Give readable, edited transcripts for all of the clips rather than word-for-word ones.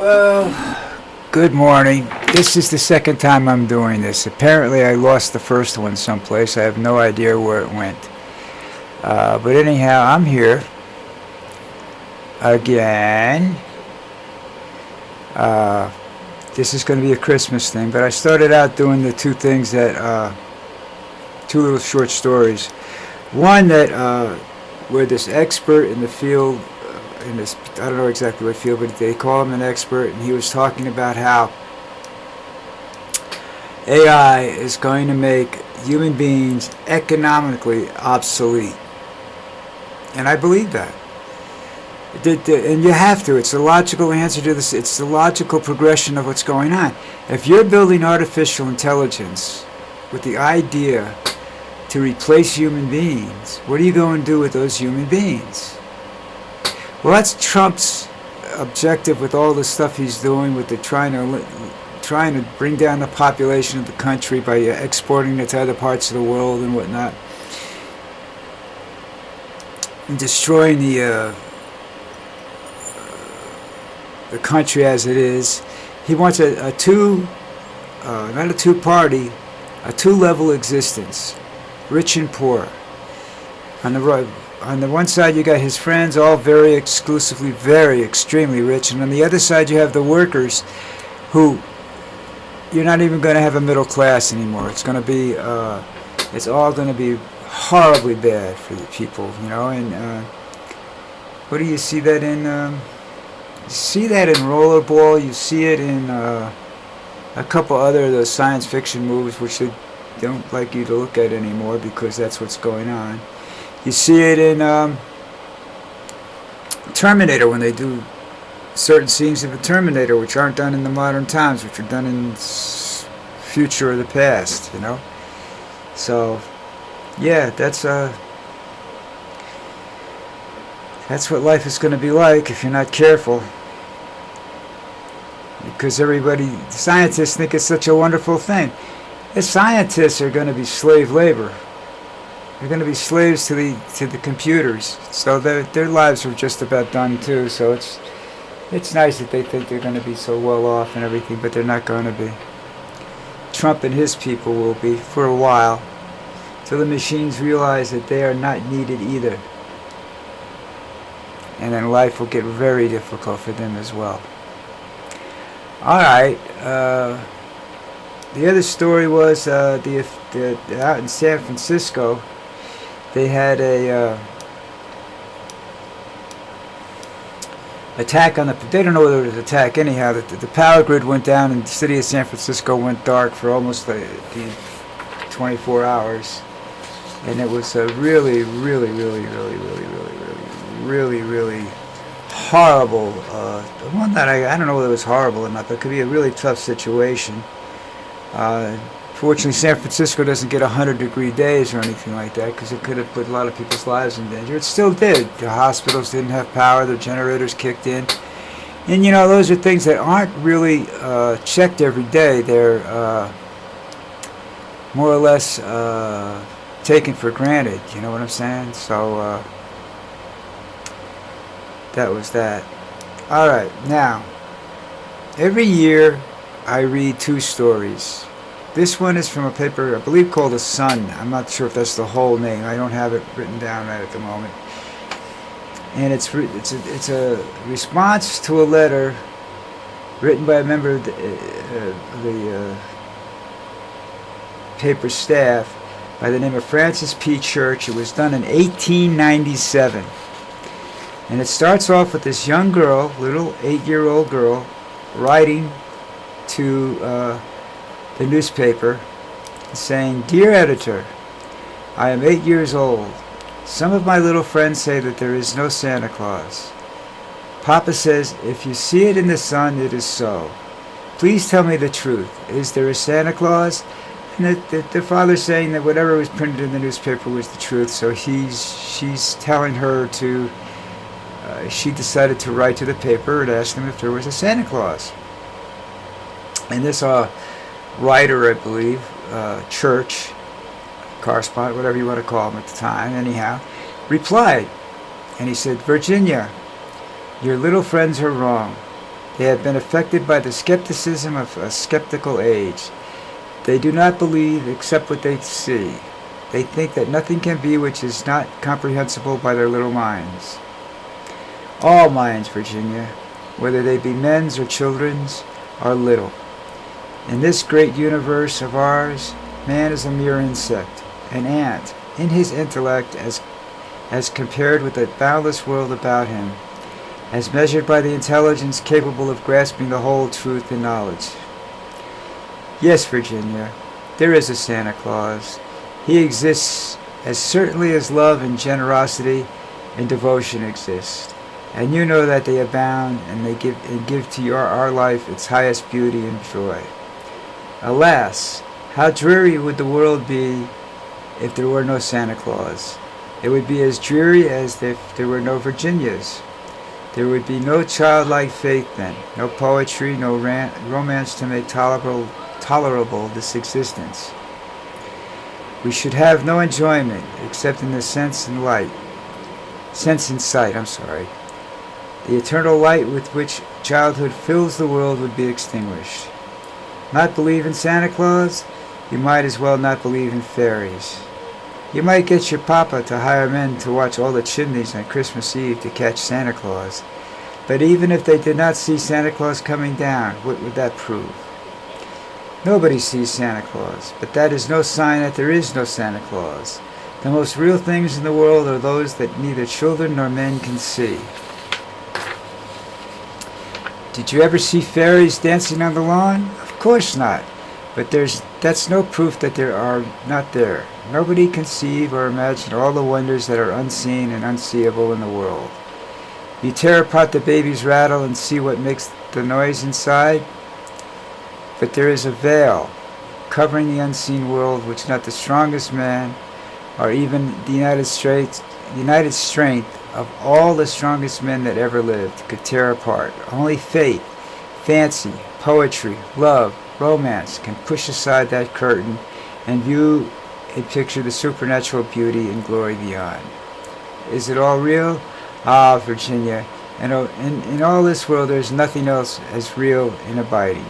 Well, good morning. This is the second time I'm doing this. Apparently, I lost the first one someplace. I have no idea where it went. But anyhow, I'm here again. This is going to be a Christmas thing, but I started out doing the two things that, two little short stories. One that, where this expert in the field, in this, I don't know exactly what field, but they call him an expert, and he was talking about how AI is going to make human beings economically obsolete. And I believe that. And you have to. It's the logical answer to this. It's the logical progression of what's going on. If you're building artificial intelligence with the idea to replace human beings, what are you going to do with those human beings? Well, that's Trump's objective with all the stuff he's doing with the trying to bring down the population of the country by exporting it to other parts of the world and whatnot, and destroying the country as it is. He wants not a two-party, a two-level existence, rich and poor. On the one side, you got his friends, all very exclusively, very extremely rich, and on the other side, you have the workers, who you're not even going to have a middle class anymore. It's going to be, it's all going to be horribly bad for the people, you know. And what do you see that in? You see that in Rollerball. You see it in a couple other of those science fiction movies, which they don't like you to look at anymore because that's what's going on. You see it in Terminator, when they do certain scenes of the Terminator, which aren't done in the modern times, which are done in future or the past, you know. So, yeah, that's what life is going to be like if you're not careful. Because scientists think it's such a wonderful thing. The scientists are going to be slave labor. They're going to be slaves to the computers. So their lives are just about done too. So it's nice that they think they're going to be so well off and everything, but they're not going to be. Trump and his people will be for a while, till the machines realize that they are not needed either. And then life will get very difficult for them as well. All right. The other story was out in San Francisco. They had a attack on the. They don't know whether it was an attack. Anyhow, the power grid went down, and the city of San Francisco went dark for almost 24 hours, and it was a really horrible. One that I don't know whether it was horrible or not, but it could be a really tough situation. Fortunately, San Francisco doesn't get 100-degree days or anything like that, because it could have put a lot of people's lives in danger. It still did. The hospitals didn't have power. The generators kicked in. And, you know, those are things that aren't really checked every day. They're more or less taken for granted. You know what I'm saying? So that was that. All right. Now, every year I read two stories. This one is from a paper, I believe, called The Sun. I'm not sure if that's the whole name. I don't have it written down right at the moment. And it's a response to a letter written by a member of the paper staff by the name of Francis P. Church. It was done in 1897. And it starts off with this young girl, little 8-year-old girl, writing to the newspaper, saying, "Dear editor, I am 8 years old. Some of my little friends say that there is no Santa Claus. Papa says, if you see it in the sun, it is so. Please tell me the truth. Is there a Santa Claus?" And the father's saying that whatever was printed in the newspaper was the truth, so she's telling her to, she decided to write to the paper and ask them if there was a Santa Claus. And this writer, I believe, Church, correspondent, whatever you want to call him at the time, anyhow, replied. And he said, "Virginia, your little friends are wrong. They have been affected by the skepticism of a skeptical age. They do not believe except what they see. They think that nothing can be which is not comprehensible by their little minds. All minds, Virginia, whether they be men's or children's, are little. In this great universe of ours, man is a mere insect, an ant, in his intellect as compared with the boundless world about him, as measured by the intelligence capable of grasping the whole truth and knowledge. Yes, Virginia, there is a Santa Claus. He exists as certainly as love and generosity and devotion exist. And you know that they abound and they give to our life its highest beauty and joy. Alas, how dreary would the world be if there were no Santa Claus. It would be as dreary as if there were no Virginias. There would be no childlike faith then, no poetry, no romance to make tolerable this existence. We should have no enjoyment except in the sense and sight. The eternal light with which childhood fills the world would be extinguished. Not believe in Santa Claus? You might as well not believe in fairies. You might get your papa to hire men to watch all the chimneys on Christmas Eve to catch Santa Claus. But even if they did not see Santa Claus coming down, what would that prove? Nobody sees Santa Claus, but that is no sign that there is no Santa Claus. The most real things in the world are those that neither children nor men can see. Did you ever see fairies dancing on the lawn? Of course not. But that's no proof that there are not there. Nobody can conceive or imagine all the wonders that are unseen and unseeable in the world. You tear apart the baby's rattle and see what makes the noise inside. But there is a veil covering the unseen world which not the strongest man or even the united strength of all the strongest men that ever lived could tear apart. Only faith, fancy, poetry, love, romance can push aside that curtain and view and picture the supernatural beauty and glory beyond. Is it all real? Ah, Virginia, in all this world there's nothing else as real and abiding.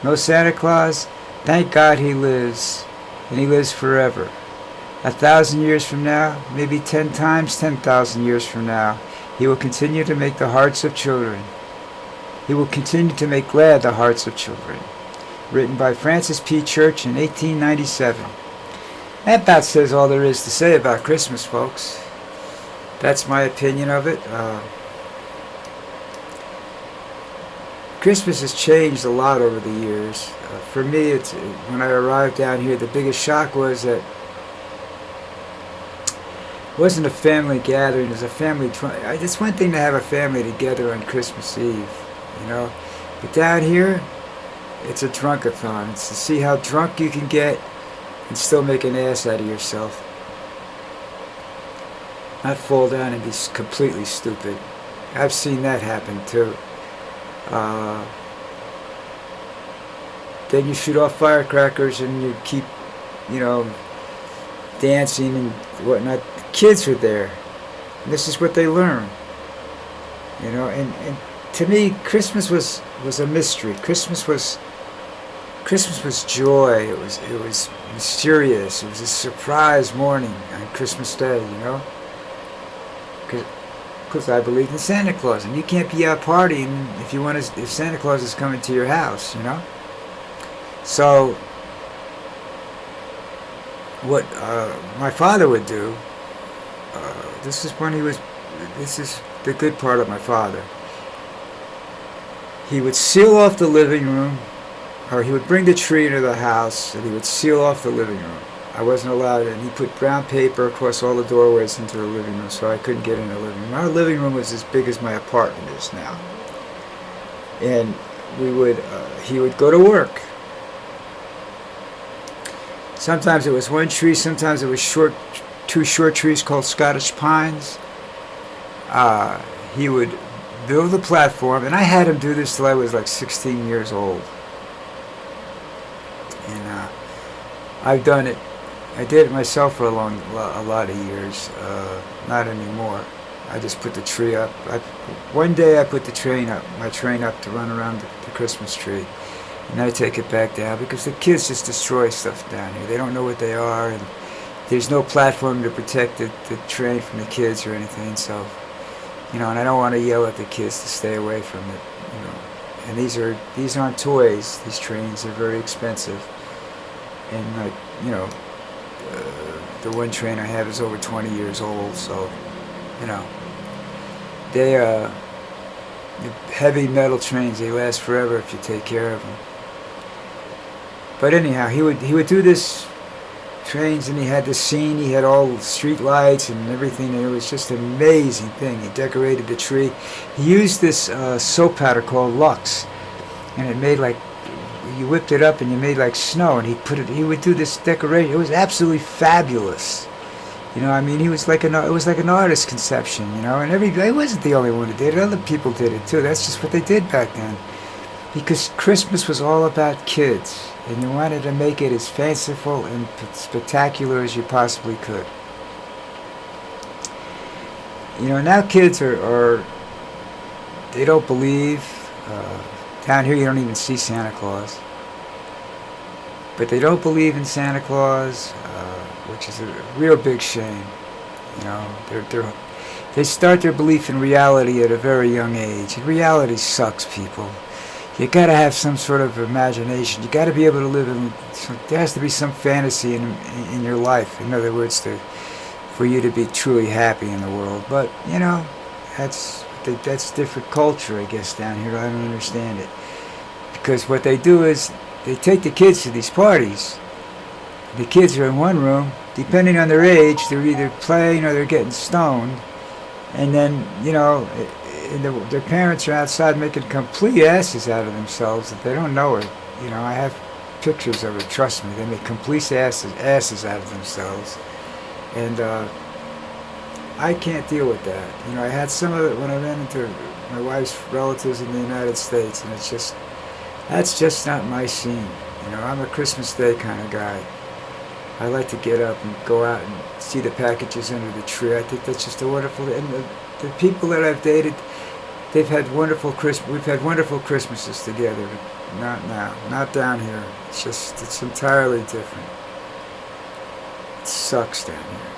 No Santa Claus? Thank God he lives, and he lives forever. 1,000 years from now, maybe 10 times 10,000 years from now, he will continue to make the hearts of children. He will continue to make glad the hearts of children. Written by Francis P. Church in 1897. That about says all there is to say about Christmas, folks. That's my opinion of it. Christmas has changed a lot over the years. For me, when I arrived down here, the biggest shock was that it wasn't a family gathering. It was a family. It's one thing to have a family together on Christmas Eve, you know. But down here, it's a drunkathon. It's to see how drunk you can get and still make an ass out of yourself. Not fall down and be completely stupid. I've seen that happen too. Then you shoot off firecrackers and you keep, dancing and whatnot. The kids are there. And this is what they learn. And to me, Christmas was a mystery. Christmas was joy. It was mysterious. It was a surprise morning on Christmas Day, Because I believe in Santa Claus, and you can't be out partying if Santa Claus is coming to your house, So, what my father would do, this is the good part of my father. He would seal off the living room, or he would bring the tree into the house, and he would seal off the living room. I wasn't allowed, and he put brown paper across all the doorways into the living room, so I couldn't get in the living room. Our living room was as big as my apartment is now. And he would go to work. Sometimes it was one tree, sometimes it was two short trees called Scottish pines. He would build a platform, and I had him do this till I was like 16 years old. And I've done it. I did it myself for a lot of years. Not anymore. I just put the tree up. One day I put my train up to run around the Christmas tree. And I take it back down because the kids just destroy stuff down here. They don't know what they are, and there's no platform to protect the train from the kids or anything. So, and I don't want to yell at the kids to stay away from it. And these aren't toys. These trains are very expensive. And the one train I have is over 20 years old. So, they heavy metal trains. They last forever if you take care of them. But anyhow, he would do this trains, and he had the scene. He had all the street lights and everything, and it was just an amazing thing. He decorated the tree. He used this soap powder called Lux, and it made like, you whipped it up and you made like snow, and he would do this decoration. It was absolutely fabulous. He was like it was like an artist's conception, and he wasn't the only one who did it. Other people did it too. That's just what they did back then. Because Christmas was all about kids, and you wanted to make it as fanciful and spectacular as you possibly could. Now kids they don't believe. Down here you don't even see Santa Claus. But they don't believe in Santa Claus, which is a real big shame. They start their belief in reality at a very young age. And reality sucks, people. You got to have some sort of imagination. You got to be able to live in. There has to be some fantasy in your life. In other words, for you to be truly happy in the world. But that's different culture, I guess, down here. I don't understand it, because what they do is they take the kids to these parties. The kids are in one room. Depending on their age, they're either playing or they're getting stoned, and then their parents are outside making complete asses out of themselves that they don't know it. I have pictures of it. Trust me, they make complete asses out of themselves, and I can't deal with that. I had some of it when I ran into my wife's relatives in the United States, and that's just not my scene. I'm a Christmas Day kind of guy. I like to get up and go out and see the packages under the tree. I think that's just a wonderful. And the people that I've dated, we've had wonderful Christmases together. But not now, not down here. It's entirely different. It sucks down here.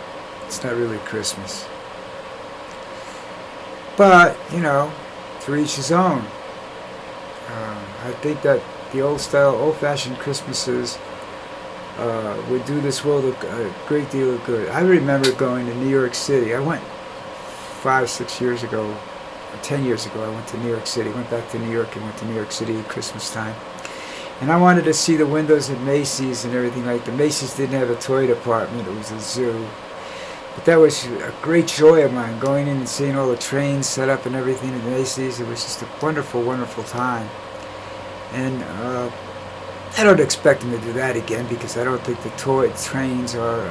It's not really Christmas. But to each his own. I think that the old-fashioned Christmases would do this world a great deal of good. I remember going to New York City. I went 5-6 years ago, or 10 years ago. I went to New York City. Went back to New York and went to New York City at Christmas time. And I wanted to see the windows at Macy's and everything like that. Macy's didn't have a toy department. It was a zoo. But that was a great joy of mine, going in and seeing all the trains set up and everything at Macy's. It was just a wonderful, wonderful time. And I don't expect them to do that again, because I don't think the toy trains are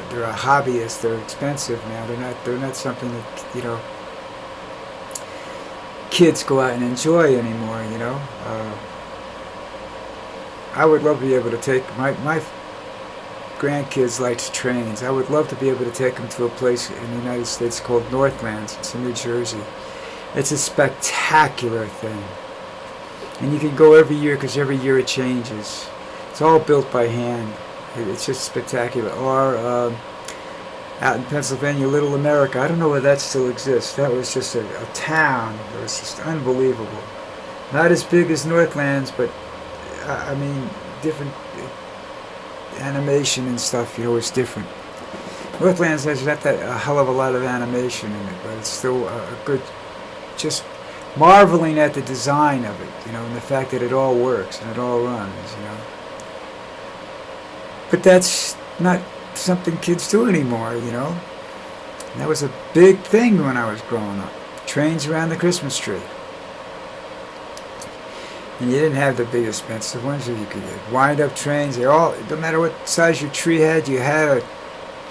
they're a hobbyist. They're expensive now. They're not something that kids go out and enjoy anymore. I would love to be able to take my grandkids likes trains. I would love to be able to take them to a place in the United States called Northlands. It's in New Jersey. It's a spectacular thing. And you can go every year, because every year it changes. It's all built by hand. It's just spectacular. Or out in Pennsylvania, Little America. I don't know whether that still exists. That was just a town. It was just unbelievable. Not as big as Northlands, but different animation and stuff. It's different. Northlands has not a hell of a lot of animation in it, but it's still a good. Just marveling at the design of it, and the fact that it all works and it all runs, But that's not something kids do anymore, And that was a big thing when I was growing up. Trains around the Christmas tree. And you didn't have the big expensive ones that you could get. Wind-up trains, no matter what size your tree had, you had a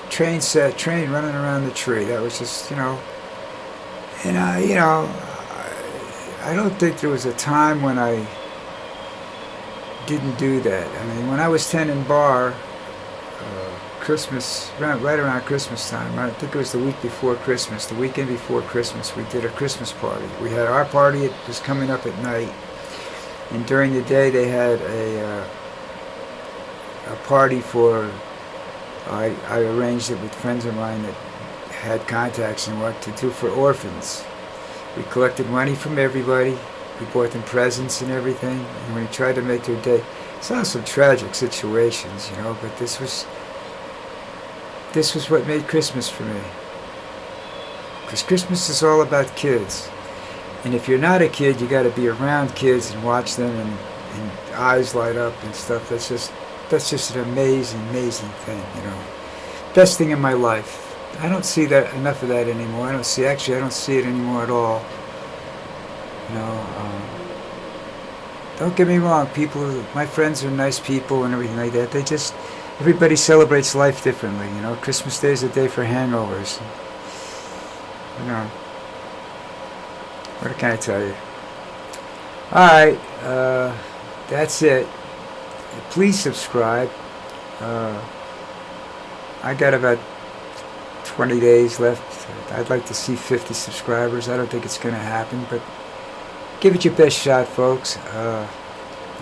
train running around the tree. That was just, And, I don't think there was a time when I didn't do that. When I was tending bar, Christmas, right around Christmas time. I think it was the week before Christmas, the weekend before Christmas. We did a Christmas party. We had our party. It was coming up at night, and during the day they had a party for. I arranged it with friends of mine that had contacts and what to do for orphans. We collected money from everybody. We bought them presents and everything, and we tried to make their day. Saw some tragic situations, you know, but this was what made Christmas for me. Because Christmas is all about kids. And if you're not a kid, you got to be around kids and watch them and eyes light up and stuff. That's just an amazing, amazing thing, you know. Best thing in my life. I don't see that enough of that anymore. I don't see it anymore at all. You know, don't get me wrong. My friends are nice people and everything like that. Everybody celebrates life differently. You know, Christmas Day is a day for hangovers. You know, what can I tell you? All right, that's it. Please subscribe. I got about 20 days left. I'd like to see 50 subscribers. I don't think it's going to happen, but give it your best shot, folks.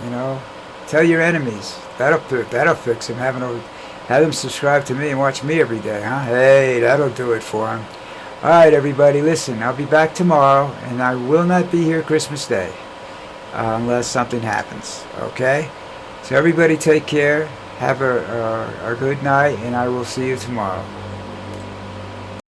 You know, tell your enemies. That'll fix them. Have them subscribe to me and watch me every day, huh? Hey, that'll do it for them. All right, everybody, listen. I'll be back tomorrow, and I will not be here Christmas Day unless something happens. Okay? So everybody, take care. Have a good night, and I will see you tomorrow.